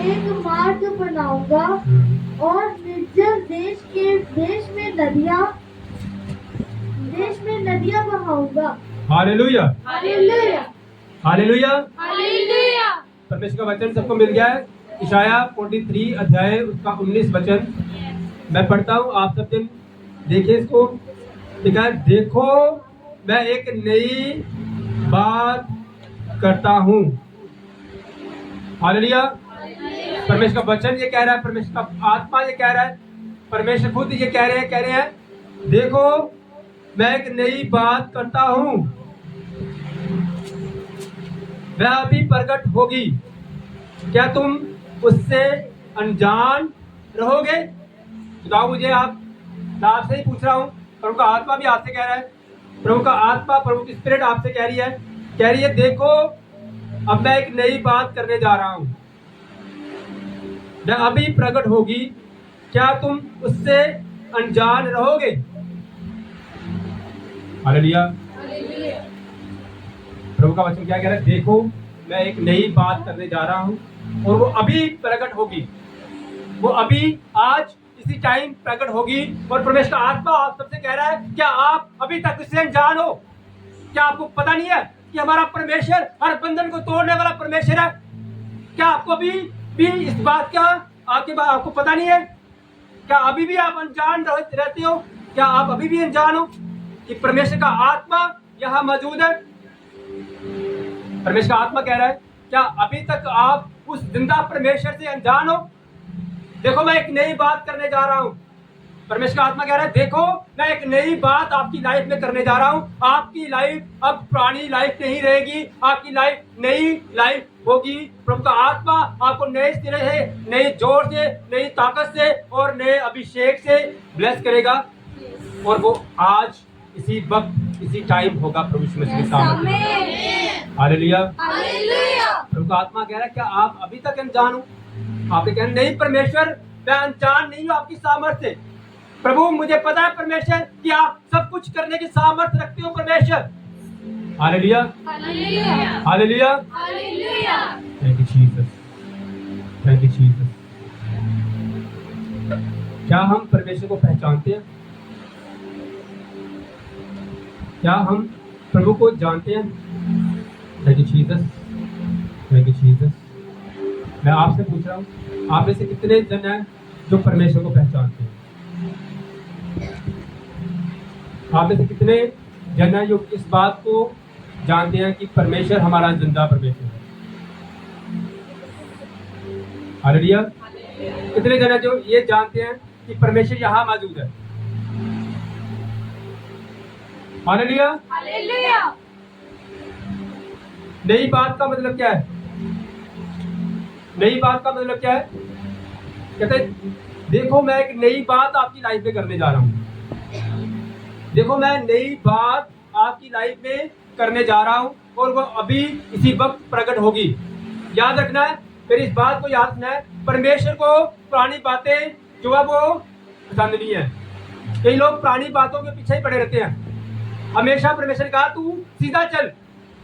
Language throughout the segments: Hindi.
एक मार्ग बनाऊंगा और निर्जल देश में नदियां बहाऊंगा। Hallelujah, hallelujah, hallelujah. हालेलुया। परमेश्वर का वचन सबको मिल गया है। इशाया 43 अध्याय उसका 19 वचन मैं पढ़ता हूँ, आप सब दिन देखिए इसको। लिखा है, देखो मैं एक नई बात करता हूँ। हालेलुया। परमेश्वर का वचन ये कह रहा है, परमेश्वर का आत्मा ये कह रहा है, परमेश्वर खुद ये कह रहे हैं देखो मैं एक नई बात करता हूँ, वह अभी प्रकट होगी, क्या तुम उससे अनजान रहोगे? बताओ मुझे, मैं आपसे ही पूछ रहा हूँ, प्रभु का आत्मा भी आपसे कह रहा है, प्रभु का आत्मा, प्रभु की स्पिरिट आपसे कह रही है देखो अब मैं एक नई बात करने जा रहा हूँ, वह अभी प्रकट होगी, क्या तुम उससे अनजान रहोगे? हालेलुया। प्रभु का वचन क्या कह रहा है? देखो मैं एक नई बात करने जा रहा हूँ और वो अभी प्रकट होगी, वो अभी आज इसी टाइम प्रकट होगी। और परमेश्वर का आत्मा आप सबसे कह रहा है, क्या आप अभी तक इससे अनजान हो? क्या आपको पता नहीं है कि हमारा परमेश्वर हर बंधन को तोड़ने वाला परमेश्वर है? क्या आपको अभी भी इस बात का आपको पता नहीं है? क्या अभी भी आप अनजान रहते हो? क्या आप अभी भी अनजान हो कि परमेश्वर का आत्मा यहाँ मौजूद है? परमेश्वर का आत्मा कह रहा है, क्या अभी तक आप उस जिंदा परमेश्वर से अनजान हो? देखो मैं एक नई बात करने जा रहा हूँ। परमेश्वर का आत्मा कह रहा है, देखो मैं एक नई बात आपकी लाइफ में करने जा रहा हूँ। आपकी लाइफ अब पुरानी लाइफ नहीं रहेगी, आपकी लाइफ नई लाइफ होगी। प्रभु का आत्मा आपको नए सिरे से, नए जोर से, नई ताकत से और नए अभिषेक से ब्लेस करेगा। और वो आज इसी वक्त इसी टाइम होगा प्रभु यीशु मसीह के सामने। Hallelujah, hallelujah. प्रभु का आत्मा कह रहा है, क्या आप अभी तक अनजान हो? आप कह रहे नहीं परमेश्वर, मैं अनजान नहीं हूँ आपकी सामर्थ्य से। प्रभु मुझे पता है परमेश्वर कि आप सब कुछ करने की सामर्थ्य रखते हो परमेश्वर। Hallelujah, hallelujah, hallelujah, hallelujah. Thank you Jesus, thank you Jesus. क्या हम परमेश्वर को पहचानते हैं? क्या हम प्रभु को जानते हैं? Thank you Jesus, thank you Jesus. मैं आपसे पूछ रहा हूँ, आप में से कितने जन हैं जो परमेश्वर को पहचानते हैं? आप में से कितने जन हैं जो इस बात को जानते हैं कि परमेश्वर हमारा जिंदा परमेश्वर है? हालेलुया। कितने जन हैं जो ये जानते हैं कि परमेश्वर यहाँ मौजूद है? Hallelujah, hallelujah. नई बात का मतलब क्या है? नई बात का मतलब क्या है? कहते हैं देखो मैं एक नई बात आपकी लाइफ में करने जा रहा हूँ, देखो मैं नई बात आपकी लाइफ में करने जा रहा हूँ और वो अभी इसी वक्त प्रकट होगी। याद रखना है, मेरी इस बात को याद रखना है, परमेश्वर को पुरानी बातें जो है वो पसंद नहीं है। कई लोग पुरानी बातों के पीछे ही पड़े रहते हैं। हमेशा परमेश्वर ने कहा तू सीधा चल,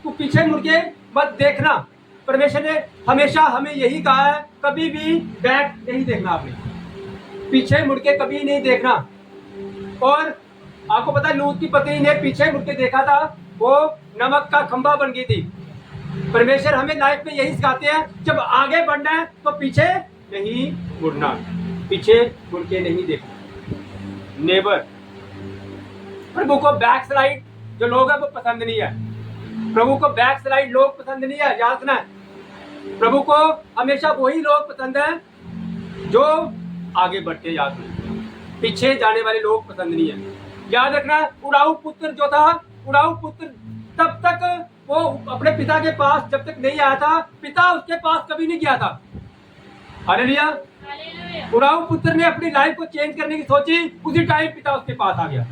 तू पीछे मुड़ के मत देखना। परमेश्वर ने हमेशा हमें यही कहा है, कभी भी बैक नहीं देखना, आपने पीछे मुड़ के कभी नहीं देखना। और आपको पता है लूत की पत्नी ने पीछे मुड़ के देखा था, वो नमक का खंभा बन गई थी। परमेश्वर हमें लाइफ में यही सिखाते हैं, जब आगे बढ़ना है तो पीछे नहीं मुड़ना, पीछे मुड़ के नहीं देखना। नेवर। प्रभु को बैक स्लाइड जो लोग हैं वो पसंद नहीं है। प्रभु को बैक स्लाइड लोग पसंद नहीं है, याद रखना है। प्रभु को हमेशा वही लोग पसंद है जो आगे बढ़ते, याद रखना, पीछे जाने वाले लोग पसंद नहीं है। याद रखना, उड़ाऊ पुत्र जो था, उड़ाऊ पुत्र तब तक वो अपने पिता के पास जब तक नहीं आया था, पिता उसके पास कभी नहीं गया था। हालेलुया। उड़ाऊ पुत्र ने अपनी लाइफ को चेंज करने की सोची, उसी टाइम पिता उसके पास आ गया।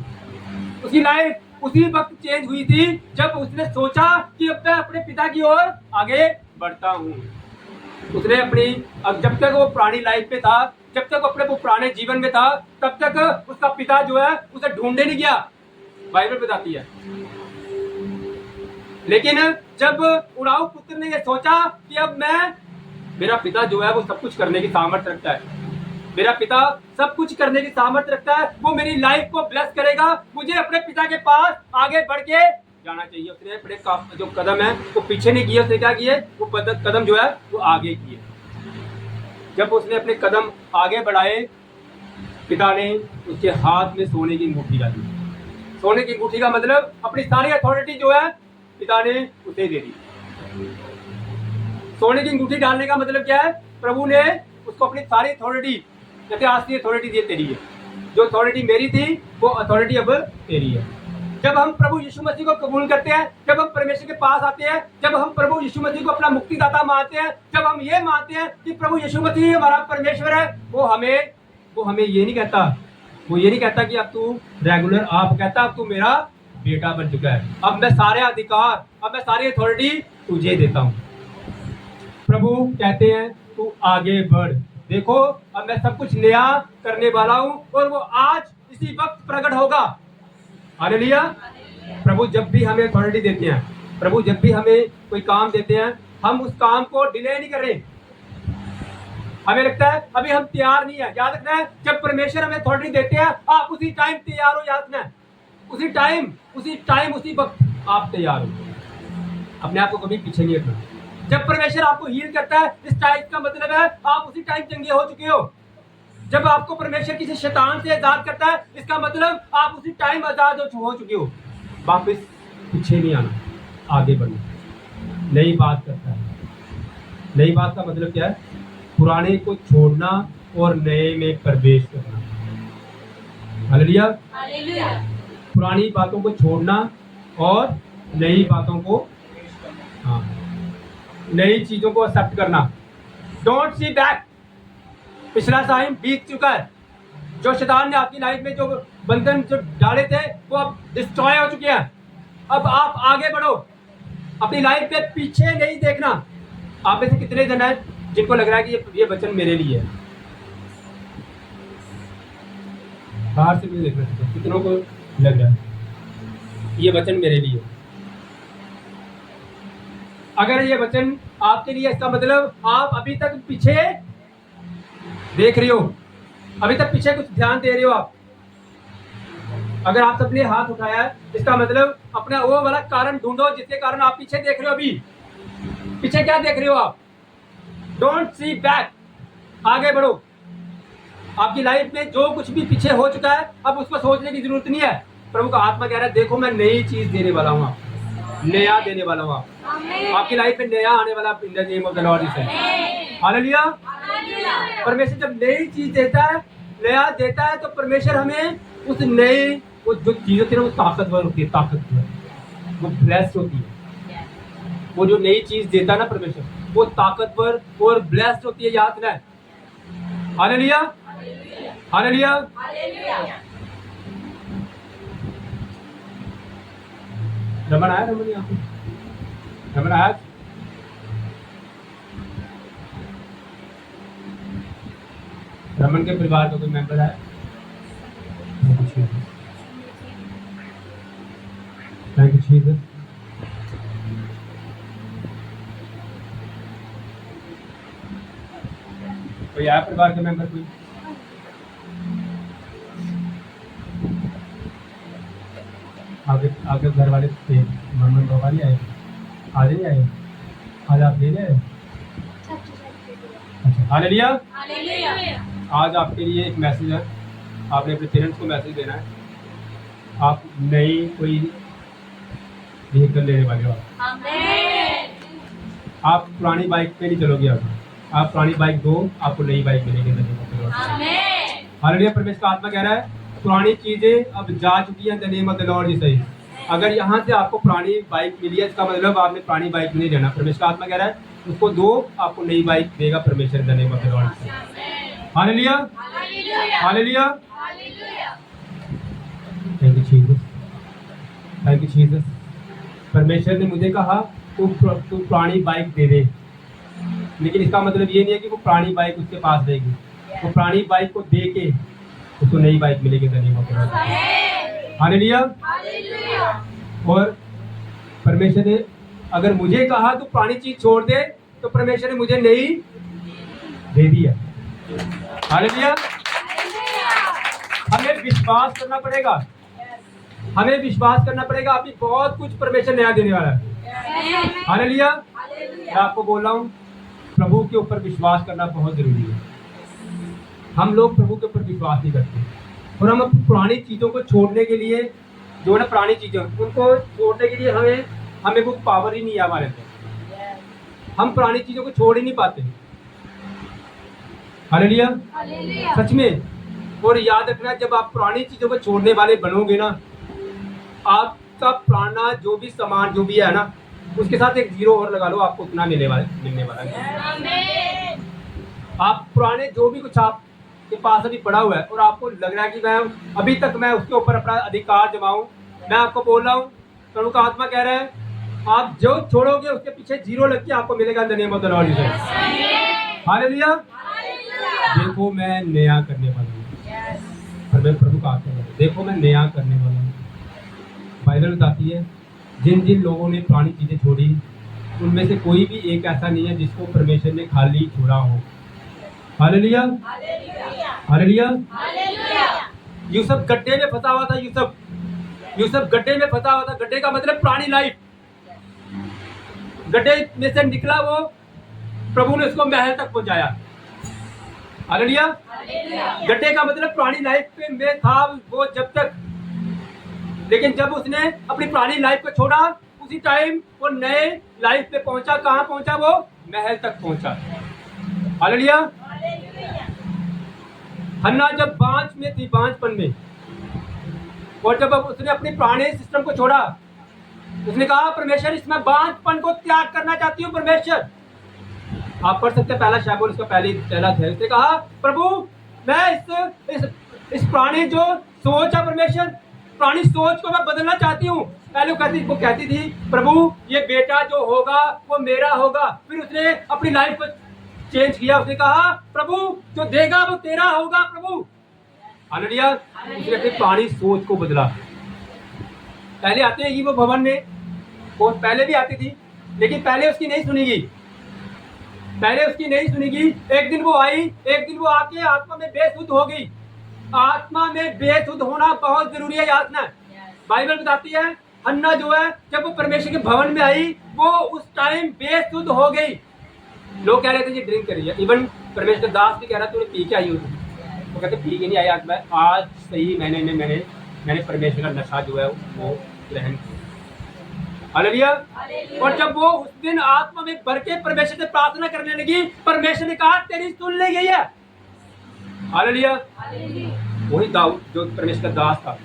उसकी लाइफ उसी वक्त चेंज हुई थी जब उसने सोचा कि अब मैं अपने पिता की ओर आगे बढ़ता हूँ। उसने जब तक वो पुरानी लाइफ में था, जब तक अपने वो पुराने जीवन में था, तब तक उसका पिता जो है उसे ढूंढने नहीं गया, बाइबल बताती है। लेकिन जब उड़ाऊ पुत्र ने ये सोचा कि अब मैं मेरा पिता जो है वो सब कुछ करने की सामर्थ्य रखता है। मेरा पिता सब कुछ करने की सामर्थ्य रखता है। वो मेरी लाइफ को ब्लेस करेगा। मुझे अपने पिता के पास आगे बढ़ के जाना चाहिए। उसने अपने जो कदम है वो पीछे नहीं किए, उसने क्या किए, वो कदम जो है वो आगे किए। जब उसने अपने कदम आगे बढ़ाए, पिता ने उसके हाथ में सोने की अंगूठी डाली। सोने की अंगूठी का मतलब अपनी सारी अथॉरिटी जो है पिता ने उसे दे दी। सोने की अंगूठी डालने का मतलब क्या है, प्रभु ने उसको अपनी सारी अथॉरिटी, जैसे आज की अथॉरिटी दी तेरी है, जो अथॉरिटी मेरी थी वो अथॉरिटी अब तेरी है। जब हम प्रभु यीशु मसीह को कबूल करते हैं, जब हम परमेश्वर के पास आते हैं, जब हम प्रभु यीशु मसीह को अपना मुक्तिदाता मानते हैं, जब हम ये मानते हैं कि प्रभु यीशु मसीह हमारा परमेश्वर है, वो हमें ये नहीं कहता, वो ये नहीं कहता कि अब तू रेगुलर आप कहता अब तू मेरा बेटा बन चुका है, अब मैं सारे अधिकार, अब मैं सारी अथॉरिटी तुझे देता हूँ। प्रभु कहते हैं तू आगे बढ़, देखो अब मैं सब कुछ नया करने वाला हूँ और वो आज इसी वक्त प्रकट होगा। हालेलुया। प्रभु जब भी हमें अथॉरिटी देते हैं, प्रभु जब भी हमें कोई काम देते हैं, हम उस काम को डिले नहीं कर रहे। हमें लगता है अभी हम तैयार नहीं है, याद रखना है जब परमेश्वर हमें अथॉरिटी देते हैं आप उसी टाइम तैयार हो, याद रखना है उसी टाइम उसी वक्त आप तैयार हो, अपने आप को कभी पीछे नहीं रखना। जब परमेश्वर आपको हील करता है, इस टाइम का मतलब है आप उसी टाइम चंगे हो चुके हो। जब आपको परमेश्वर किसी शैतान से आजाद करता है, इसका मतलब आप उसी टाइम आजाद हो चुके हो। वापस पीछे नहीं आना, आगे बढ़ना। नई बात करता है। नई बात का मतलब क्या है, पुराने को छोड़ना और नए में प्रवेश करना। हालेलुया। हालेलुया। पुरानी बातों को छोड़ना और नई बातों को, हाँ, नई चीजों को एक्सेप्ट करना। Don't see back. पिछला टाइम बीत चुका है। जो शैतान ने आपकी लाइफ में जो बंधन जो डाले थे वो अब डिस्ट्रॉय हो चुके हैं। अब आप आगे बढ़ो, अपनी लाइफ पे पीछे नहीं देखना। आप में से कितने जन हैं जिनको लग रहा है कि ये वचन मेरे लिए है? बाहर से भी देखना चाहिए, कितनों को लग रहा है ये वचन मेरे लिए? अगर ये वचन आपके लिए, इसका मतलब आप अभी तक पीछे देख रहे हो, अभी तक पीछे कुछ ध्यान दे रहे हो आप। अगर आप सबने हाथ उठाया है, इसका मतलब अपना वो वाला कारण ढूंढो जिसके कारण आप पीछे देख रहे हो। अभी पीछे क्या देख रहे हो आप? डोंट सी बैक, आगे बढ़ो। आपकी लाइफ में जो कुछ भी पीछे हो चुका है अब उसको सोचने की जरूरत नहीं है। प्रभु का आत्मा कह रहा है देखो मैं नई चीज देने वाला हूँ, नया देने वाला हूँ। आपकी लाइफ में नया आने वाला in the name of the Lord Jesus. Hallelujah. परमेश्वर जब नई चीज देता है, नया देता है, तो परमेश्वर हमें उस नए वो जो चीज होती है वो ताकतवर होती है, ताकतवर, वो ब्लेस्ड होती है। वो जो नई चीज देता है ना परमेश्वर, वो ताकतवर और ब्लेस्ड होती है, याद रखना है। हालेलुया। हालेलुया। रमन आया, रमन यहाँ पे रमन आया। रमन के परिवार का कोई मेंबर है? Thank you Jesus. कोई आया परिवार के मेंबर? कोई आगे घर वाले थे, मम्मी पापा नहीं आए? आज नहीं आए? आज आप ले आए? अच्छा, हालेलुया। आज आपके लिए एक मैसेज है। आपने अपने पेरेंट्स को मैसेज देना है। आप नई कोई व्हीकल लेने वाले हो। आप पुरानी बाइक पे नहीं चलोगे। आप पुरानी बाइक दो, आपको नई बाइक मिलेगी। हालेलुया। परमेश्वर का आत्मा कह रहा है पुरानी चीजें अब जा चुकी हैं the name of the Lord Jesus. अगर यहाँ से आपको पुरानी बाइक मिली है, इसका मतलब आपने पुरानी बाइक नहीं लेना। परमेश्वर का आत्मा कह रहा है उसको दो, आपको नई बाइक देगा परमेश्वर the name of the Lord Jesus. Hallelujah. Hallelujah. Thank you Jesus. Thank you Jesus. परमेश्वर ने मुझे कहा तू पुरानी बाइक दे दे, लेकिन इसका मतलब ये नहीं है कि वो पुरानी बाइक उसके पास रहेगी। वो पुरानी बाइक को दे के उसको नई बाइक मिलेगी the name of the Lord. Hallelujah. और परमेश्वर ने अगर मुझे कहा तो पुरानी चीज छोड़ दे, तो परमेश्वर ने मुझे नई दे दिया। हालेलुया। हमें विश्वास करना पड़ेगा, हमें विश्वास करना पड़ेगा। अभी बहुत कुछ परमेश्वर नया देने वाला है। हालेलुया। मैं आपको बोल रहा हूँ, प्रभु के ऊपर विश्वास करना बहुत जरूरी है। हम लोग प्रभु के ऊपर विश्वास नहीं करते और हम पुरानी चीजों को छोड़ने के लिए, जो है ना पुरानी चीजें, उनको छोड़ने के लिए हमें वो पावर ही नहीं है हमारे अंदर। हम पुरानी चीजों को छोड़ ही नहीं पाते। हालेलुया। सच में। और याद रखना, जब आप पुरानी चीजों को छोड़ने वाले बनोगे ना, आपका पुराना जो भी सामान जो भी है ना, उसके साथ एक जीरो और लगा लो, आपको उतना मिलने वाला है। आप पुराने जो भी कुछ आपके पास अभी पड़ा हुआ है और आपको लग रहा है कि मैं अभी तक मैं उसके ऊपर अपना अधिकार जमाऊं, मैं आपको बोल रहा हूँ, प्रभु का आत्मा कह रहा है, आप जो छोड़ोगे उसके पीछे जीरो लग के आपको मिलेगा in the name of the Lord Jesus. Hallelujah. देखो मैं नया करने वाला हूँ। मैं प्रभु का आत्मा, देखो मैं नया करने वाला हूँ। बाइबल बताती है, जिन जिन लोगों ने पुरानी चीजें छोड़ी, उनमें से कोई भी एक ऐसा नहीं है जिसको परमेश्वर ने खाली छोड़ा हो। हालेलुया। हालेलुया। यूसुफ गड्ढे में फंसा हुआ था। यूसुफ गड्ढे में फंसा हुआ था। गड्ढे का मतलब पुरानी लाइफ। गड्ढे में से निकला वो, प्रभु ने उसको महल तक पहुंचाया। हालेलुया। गड्ढे का मतलब पुरानी लाइफ में था वो जब तक, लेकिन जब उसने अपनी पुरानी लाइफ को छोड़ा, उसी टाइम वो नए लाइफ पे पहुंचा। कहां पहुंचा? वो महल तक पहुंचा। हालेलुया। हन्ना जब बांझ में थी, बांझपन में, और जब उसने अपने पुराने सिस्टम को छोड़ा, उसने कहा परमेश्वर इसमें बांझपन को त्याग करना चाहती हूँ। परमेश्वर, आप पढ़ सकते हैं पहला शमूएल इसका पहला अध्याय। उसने कहा प्रभु मैं इस पुरानी जो सोच है परमेश्वर, पुरानी सोच को मैं बदलना चाहती हूँ। पहले वो कहती थी प्रभु ये बेटा जो होगा वो मेरा होगा। फिर उसने अपनी लाइफ को चेंज किया। उसने कहा प्रभु जो देगा वो तेरा होगा प्रभु। हालेलुया। उसने अपनी पुरानी सोच को बदला। पहले आते हैं वो भवन में, और पहले भी आती थी, लेकिन पहले उसकी नहीं सुनेगी। एक दिन वो आई, एक दिन वो आके आत्मा में बेसुध हो गई। आत्मा में बेसुध होना बहुत जरूरी है, याद रखना। बाइबल बताती है हन्ना जो है, जब वो परमेश्वर के भवन में आई, वो उस टाइम बेसुध हो गई। लोग कह रहे थे ये ड्रिंक करी है। इवन परमेश्वर दास भी कह रहा तूने पी के आई हो। वो कहते पी के नहीं आई, आज सही मैंने परमेश्वर का नशा जो है वो ग्रहण किया। हालेलुया। और जब वो उस दिन आत्मा में भर के परमेश्वर से प्रार्थना करने लगी, परमेश्वर ने कहा तेरी सुन ली गई है। हालेलुया। वही दाऊद जो परमेश्वर का दास था,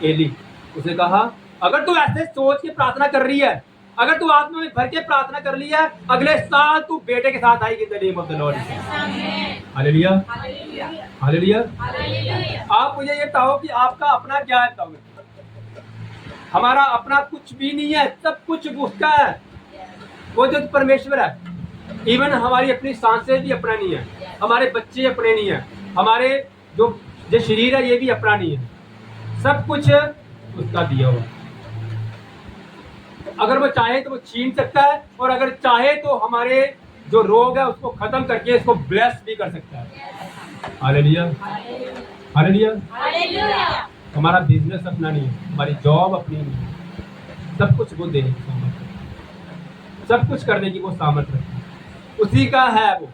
एली, उसने कहा अगर तू ऐसे सोच के प्रार्थना कर रही है, अगर तू आत्मा में भर के प्रार्थना कर ली है, अगले साल तू बेटे के साथ आएगी in the name of the Lord. Hallelujah. Hallelujah. आप मुझे ये बताओ कि आपका अपना क्या है? बताओ। हमारा अपना कुछ भी नहीं है, सब कुछ उसका है। वो जो परमेश्वर है। इवन हमारी अपनी सांसें भी अपना नहीं है, हमारे बच्चे अपने नहीं है, हमारे जो शरीर है ये भी अपना नहीं है। सब कुछ उसका दिया हुआ। अगर वो चाहे तो वो छीन सकता है, और अगर चाहे तो हमारे जो रोग है उसको खत्म करके इसको ब्लेस भी कर सकता है। हालेलुया। हालेलुया। हमारा बिजनेस अपना नहीं है, हमारी जॉब अपनी नहीं है। सब कुछ वो देने की सामर्थ्य, सब कुछ करने की वो सामर्थ्य रखती है। उसी का है, वो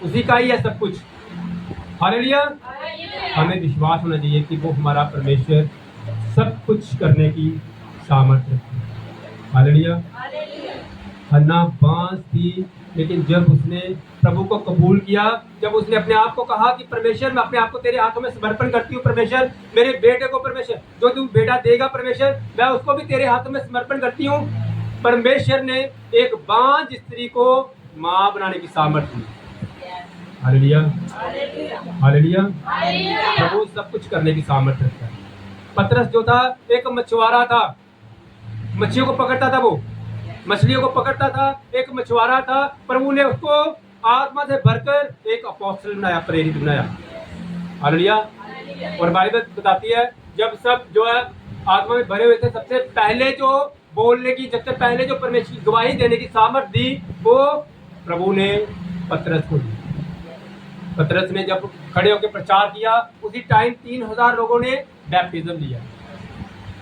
उसी का ही है सब कुछ। हालेलुया। हमें विश्वास होना चाहिए कि वो हमारा परमेश्वर सब कुछ करने की सामर्थ्य रखती है। हालेलुया। हन्ना बांझ थी, लेकिन जब उसने प्रभु को कबूल किया, जब उसने अपने आप को कहा कि परमेश्वर मैं अपने आप को तेरे हाथों में समर्पण करती हूँ। परमेश्वर मेरे बेटे को, परमेश्वर जो तू बेटा देगा परमेश्वर, मैं उसको भी तेरे हाथों में समर्पण करती हूँ। परमेश्वर ने एक बांझ स्त्री को माँ बनाने की सामर्थ्य दी। हालेलुया। हालेलुया। प्रभु सब कुछ करने की सामर्थ्य रखता है। पतरस जो था एक मछुआरा था, मछलियों को पकड़ता था, वो मछलियों को पकड़ता था, एक मछुआरा था। प्रभु ने उसको आत्मा से भरकर एक अपोस्टल बनाया, प्रेरित बनाया। हालेलुया। और बाइबल बताती है जब सब जो है आत्मा में भरे हुए थे, सबसे पहले जो बोलने की, सबसे पहले जो परमेश्वर की गवाही देने की सामर्थ दी, वो प्रभु ने पतरस को दी। पतरस ने जब खड़े होकर प्रचार किया, उसी टाइम 3000 लोगों ने बैप्टिज्म लिया।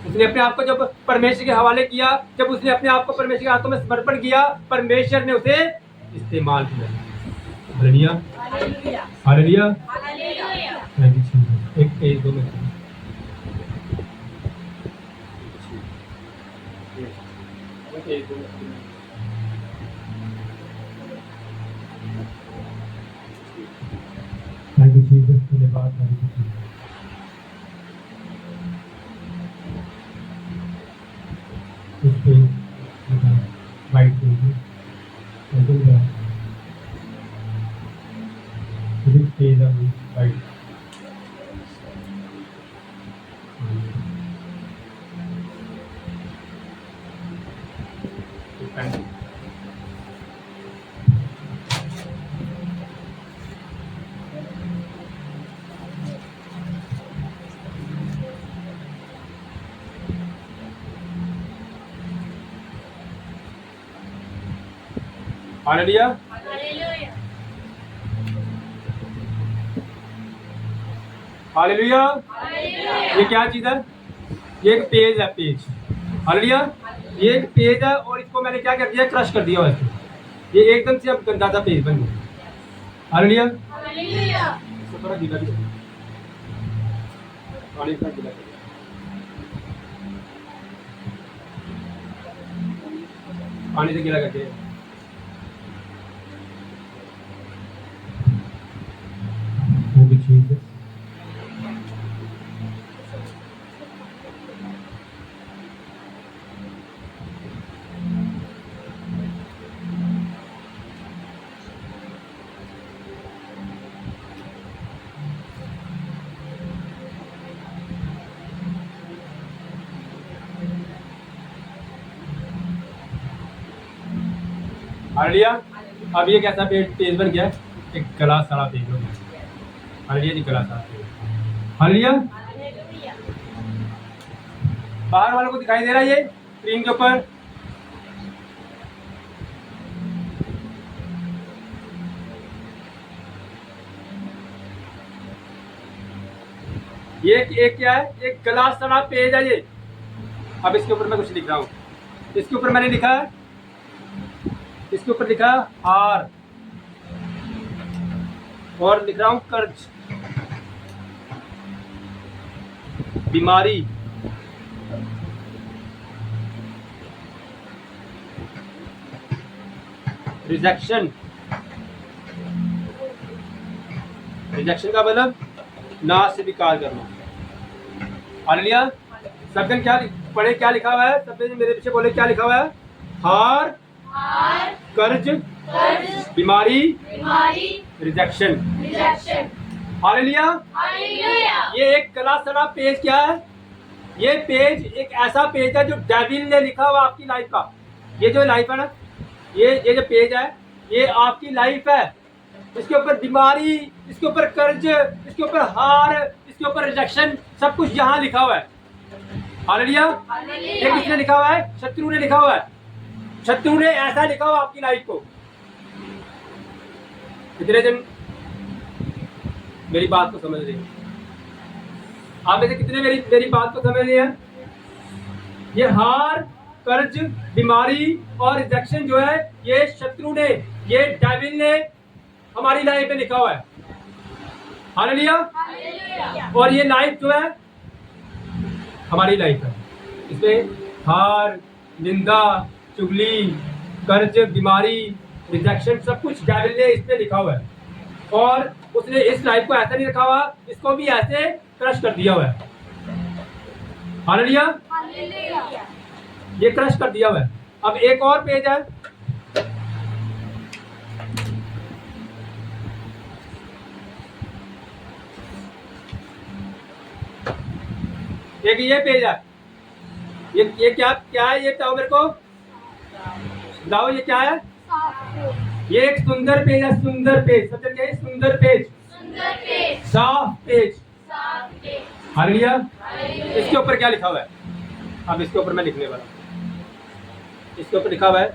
उसने अपने आप को जब परमेश्वर के हवाले किया, जब उसने अपने आप को परमेश्वर के हाथों में समर्पण किया, परमेश्वर ने उसे इस्तेमाल किया। Hallelujah, hallelujah, hallelujah. Thank you Jesus. एक पेज दो मिनट। Thank you Jesus. धन्यवाद, थैंक यू जीसस। इस पेज वाइट पेज है, this page on the right. Hallelujah, hallelujah. Hallelujah. Hallelujah. ये क्या चीज है? ये एक पेज है, पेज। हालेलुया, ये एक पेज है और इसको मैंने क्या कर दिया? क्रश कर दिया वैसे। ये एकदम से अब गंदा सा पेज बन गया। हालेलुया। हालेलुया। इसको थोड़ा गीला भी कर दिया। पानी का गीला कर दिया। पानी से गीला करके वो भी चीज है। हालेलुया। अब ये कैसा पेज बन गया? एक गला सारा पेज बन गया। हालेलुया जी, गला सारा पेज। हालेलुया। हालेलुया। बाहर वालों को दिखाई दे रहा है ये स्क्रीन के ऊपर? ये एक क्या है? एक गला सड़ा पेज है ये। अब इसके ऊपर मैं कुछ लिख रहा हूँ। इसके ऊपर मैंने लिखा है, इसके ऊपर लिखा है हार, और लिख रहा हूं कर्ज, बीमारी, रिजेक्शन। रिजेक्शन का मतलब ना स्वीकार करना। हालेलुया। सबने क्या पढ़े? क्या लिखा हुआ है? सबने मेरे पीछे बोले क्या लिखा हुआ है? हार, हार, कर्ज, कर्ज, बीमारी, बीमारी, रिजेक्शन। रिजेक्शन। हालेलुया। हालेलुया। ये एक गला सड़ा पेज क्या है? ये पेज एक ऐसा पेज है जो डेविल ने लिखा हुआ आपकी लाइफ का। ये जो लाइफ है ना, ये जो पेज है, ये आपकी लाइफ है। इसके ऊपर बीमारी, इसके ऊपर कर्ज, इसके ऊपर हार, इसके ऊपर रिजेक्शन, सब कुछ यहाँ लिखा हुआ है। हालेलुया। ये किसने लिखा हुआ है? शत्रु ने लिखा हुआ है। शत्रु ने ऐसा लिखा हुआ आपकी लाइफ को। कितने जन मेरी बात को समझ रहे हैं? आप में से कितने मेरी बात को समझ रहे हैं? ये हार, कर्ज, बीमारी और रिजेक्शन जो है, ये शत्रु ने, ये डेविल ने हमारी लाइफ में लिखा हुआ है। हालेलुया। हालेलुया। और ये लाइफ जो है हमारी लाइफ है। इसमें हार, निंदा, चुगली, कर्ज, बीमारी, रिजेक्शन, सब कुछ डेविल ने इसमें लिखा हुआ है। और उसने इस लाइफ को ऐसा नहीं रखा हुआ, इसको भी ऐसे क्रश कर दिया हुआ है। हालेलुया। हालेलुया। ये क्रश कर दिया हुआ है। अब एक और पेज है, एक ये पेज है। ये क्या क्या है? ये बताओ मेरे को, बताओ ये क्या है? ये एक सुंदर पेज है। सुंदर पेज, सबसे क्या है? सुंदर पेज, सुंदर पेज, साफ पेज। साफ पेज। हालेलुया। हालेलुया। इसके ऊपर क्या लिखा हुआ है? अब इसके ऊपर मैं लिखने वाला हूं। इसके ऊपर लिखा हुआ है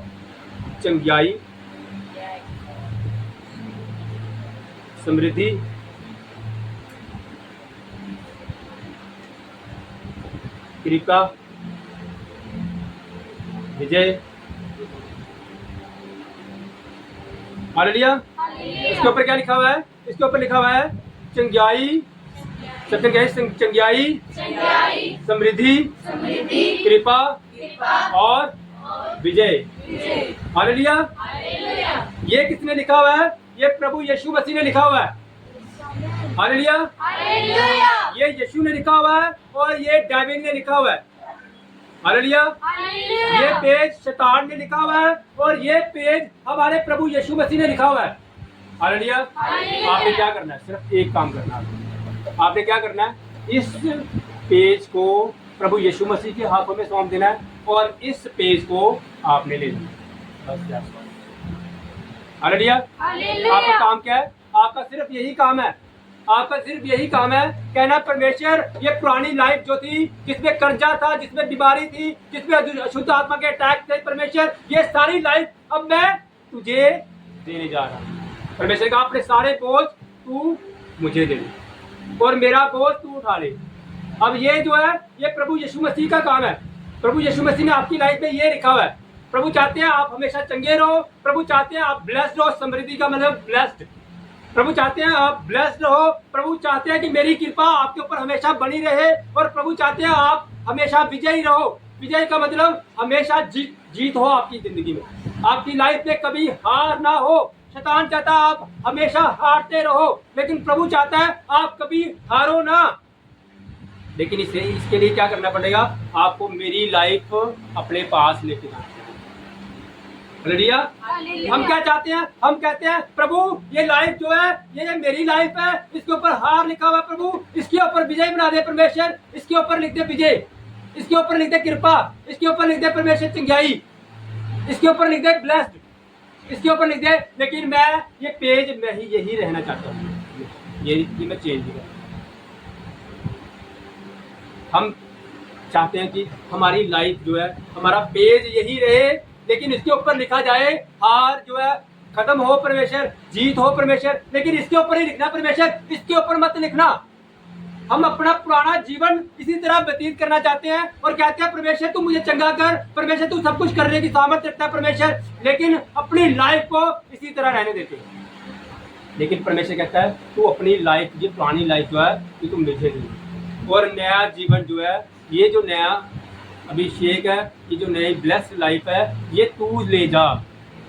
चंगियाई, समृद्धि, कृपा, विजय। हालेलुया। इसके ऊपर क्या लिखा हुआ है? इसके ऊपर लिखा हुआ है चंगाई, सबसे क्या है? चंगाई, चंगाई, समृद्धि, समृद्धि, कृपा कृपा और विजय। विजय। हालेलुया। हालेलुया। ये किसने लिखा हुआ है? ये प्रभु यीशु मसीह ने लिखा हुआ है। हालेलुया। हालेलुया। ये यीशु ने लिखा हुआ है और ये डेविड ने लिखा हुआ है। हालेलुया। हालेलुया। ये पेज शैतान ने लिखा हुआ है और ये पेज हमारे प्रभु यीशु मसीह ने लिखा हुआ है। हालेलुया। हालेलुया। आपने क्या करना है? सिर्फ एक काम करना है। आपने क्या करना है? इस पेज को प्रभु यीशु मसीह के हाथों में सौंप देना है और इस पेज को आपने ले लेना। बस। हालेलुया। हालेलुया। आपका काम क्या है? आपका सिर्फ यही काम है। आपका सिर्फ यही काम है कहना, परमेश्वर ये पुरानी लाइफ जो थी, जिसमें कर्जा था, जिसमें बीमारी थी, जिसमें अशुद्ध आत्मा के अटैक थे, परमेश्वर ये सारी लाइफ अब मैं तुझे देने जा रहा हूँ। परमेश्वर का अपने सारे बोझ तू मुझे दे दे और मेरा बोझ तू उठा ले। अब ये जो है ये प्रभु यीशु मसीह का काम है। प्रभु यीशु मसीह ने आपकी लाइफ में ये लिखा हुआ है। प्रभु चाहते हैं आप हमेशा चंगे रहो। प्रभु चाहते हैं आप ब्लेस्ड रहो। समृद्धि का मतलब ब्लेस्ड। प्रभु चाहते हैं आप ब्लेस्ड रहो। प्रभु चाहते हैं कि मेरी कृपा आपके ऊपर हमेशा बनी रहे और प्रभु चाहते हैं आप हमेशा विजयी रहो। विजय का मतलब हमेशा जीत हो आपकी जिंदगी में, आपकी लाइफ में कभी हार ना हो। शैतान चाहता है आप हमेशा हारते रहो, लेकिन प्रभु चाहता है आप कभी हारो ना। लेकिन इसके लिए क्या करना पड़ेगा? आपको मेरी लाइफ अपने पास लेके जाना। हालेलुया। हम क्या चाहते हैं? हम कहते हैं प्रभु ये लाइफ जो है ये मेरी लाइफ है, इसके ऊपर हार लिखा हुआ है। प्रभु इसके ऊपर विजय बना दे परमेश्वर। इसके ऊपर लिख दे विजय, इसके ऊपर लिख दे कृपा, इसके ऊपर लिख दे परमेश्वर चंगाई, इसके ऊपर लिख दे ब्लेस्ड, इसके ऊपर लिख दे। लेकिन मैं ये पेज में ही यही रहना चाहता हूँ, ये मैं चेंज नहीं। हम चाहते हैं कि हमारी लाइफ जो है, हमारा पेज यही रहे, लेकिन इसके ऊपर लिखा जाए हार जो है खत्म हो परमेश्वर, जीत हो परमेश्वर। लेकिन इसके ऊपर ही लिखना परमेश्वर, इसके ऊपर मत लिखना। हम अपना पुराना जीवन इसी तरह व्यतीत करना चाहते हैं और कहते हैं परमेश्वर तू मुझे चंगा कर, परमेश्वर तू सब कुछ करने की सामर्थ्य रखता है परमेश्वर, लेकिन अपनी लाइफ को इसी तरह रहने देते हैं। लेकिन परमेश्वर कहता है तू अपनी लाइफ, ये पुरानी लाइफ जो है ये तू मुझे दे, और नया जीवन जो है, ये जो नया अभिषेक है, ये जो नई ब्लेस्ड लाइफ है, ये तू ले जा।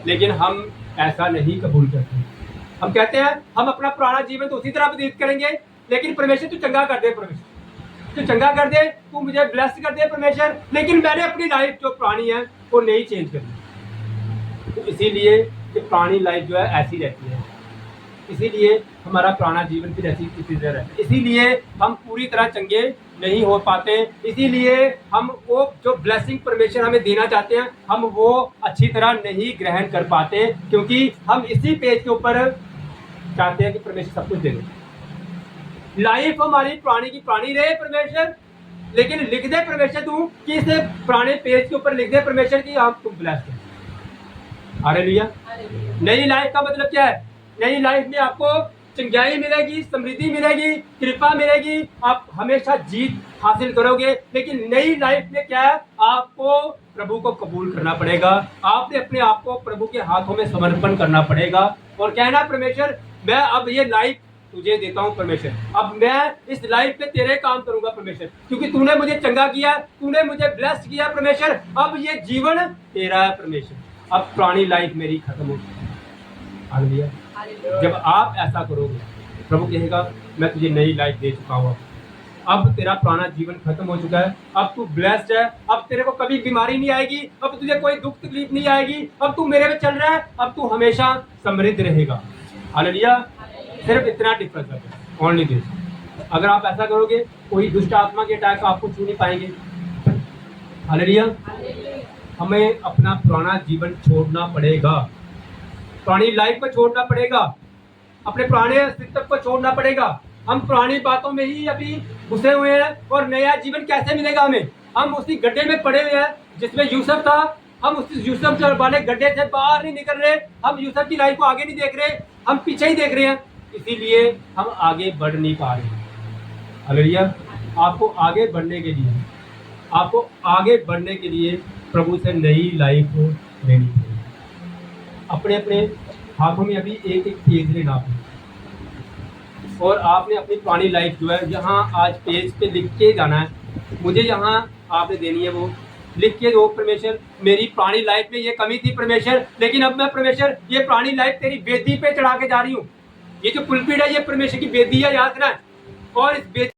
लेकिन हम ऐसा नहीं कबूल करते। हम कहते हैं हम अपना पुराना जीवन तो उसी तरह व्यतीत करेंगे, लेकिन परमेश्वर तू चंगा कर दे, परमेश्वर तू चंगा कर दे, तू मुझे ब्लेस कर दे परमेश्वर, लेकिन मैंने अपनी लाइफ जो पुरानी है वो नहीं चेंज करनी। तो इसीलिए कि पुरानी लाइफ जो है ऐसी रहती है, इसीलिए हमारा पुराना जीवन फिर ऐसी किसी तरह है, इसीलिए हम पूरी तरह चंगे नहीं हो पाते, इसीलिए हम वो जो ब्लेसिंग परमेश्वर हमें देना चाहते हैं हम वो अच्छी तरह नहीं ग्रहण कर पाते, क्योंकि हम इसी पेज के ऊपर चाहते हैं कि परमेश्वर सब कुछ दे दे। लाइफ हमारी पुरानी की पुरानी रहे परमेश्वर, लेकिन लिख दे परमेश्वर तू कि इस पुराने पेज के ऊपर लिख दे परमेश्वर की हम तुम ब्लेस्ड हैं। हालेलुया। नई लाइफ का मतलब क्या है? नई लाइफ में आपको चंगाई मिलेगी, समृद्धि मिलेगी, कृपा मिलेगी, आप हमेशा जीत हासिल करोगे। लेकिन नई लाइफ में क्या है? आपको प्रभु को कबूल करना पड़ेगा, आपने अपने आप को प्रभु के हाथों में समर्पण करना पड़ेगा और कहना परमेश्वर मैं अब ये लाइफ तुझे देता हूँ परमेश्वर, अब मैं इस लाइफ में तेरे काम करूंगा परमेश्वर, क्योंकि तूने मुझे चंगा किया, तूने मुझे ब्लेस्ड किया परमेश्वर, अब ये जीवन तेरा है परमेश्वर, अब पुरानी लाइफ मेरी खत्म हो गई। हालेलुया। जब आप ऐसा करोगे प्रभु कहेगा मैं तुझे नई लाइफ दे चुका हूँ, अब तेरा पुराना जीवन खत्म हो चुका है, अब तू ब्लेस्ड है, अब तेरे को कभी बीमारी नहीं आएगी, अब तुझे कोई दुख तकलीफ नहीं आएगी, अब तू मेरे में चल रहा है, अब तू हमेशा समृद्ध रहेगा। हालेलुया। सिर्फ इतना डिफरेंस है, ओनली दिस। अगर आप ऐसा करोगे कोई दुष्ट आत्मा के अटैक आपको छू नहीं पाएंगे। हालेलुया। हमें अपना पुराना जीवन छोड़ना पड़ेगा, पुरानी लाइफ को छोड़ना पड़ेगा, अपने पुराने अस्तित्व को छोड़ना पड़ेगा। हम पुरानी बातों में ही अभी घुसे हुए हैं और नया जीवन कैसे मिलेगा हमें? हम उसी गड्ढे में पड़े हुए हैं जिसमें यूसुफ था, हम उस यूसुफ वाले गड्ढे से बाहर नहीं निकल रहे, हम यूसुफ की लाइफ को आगे नहीं देख रहे, हम पीछे ही देख रहे हैं। इसीलिए हम आगे बढ़ नहीं पा रहे हैं। हालेलुया। आपको आगे बढ़ने के लिए प्रभु से नई लाइफ लेनी चाहिए। अपने अपने हाथों में अभी एक एक पेज लेना है और आपने अपनी पुरानी लाइफ जो है यहाँ आज पेज पे लिख के जाना है। मुझे यहाँ आपने देनी है वो लिख के दो, परमेश्वर मेरी पुरानी लाइफ में ये कमी थी परमेश्वर, लेकिन अब मैं परमेश्वर ये पुरानी लाइफ तेरी वेदी पे चढ़ा के जा रही हूँ। ये जो पुलपिट है ये परमेश्वर की वेदी है, याद रखना। और इस वेदी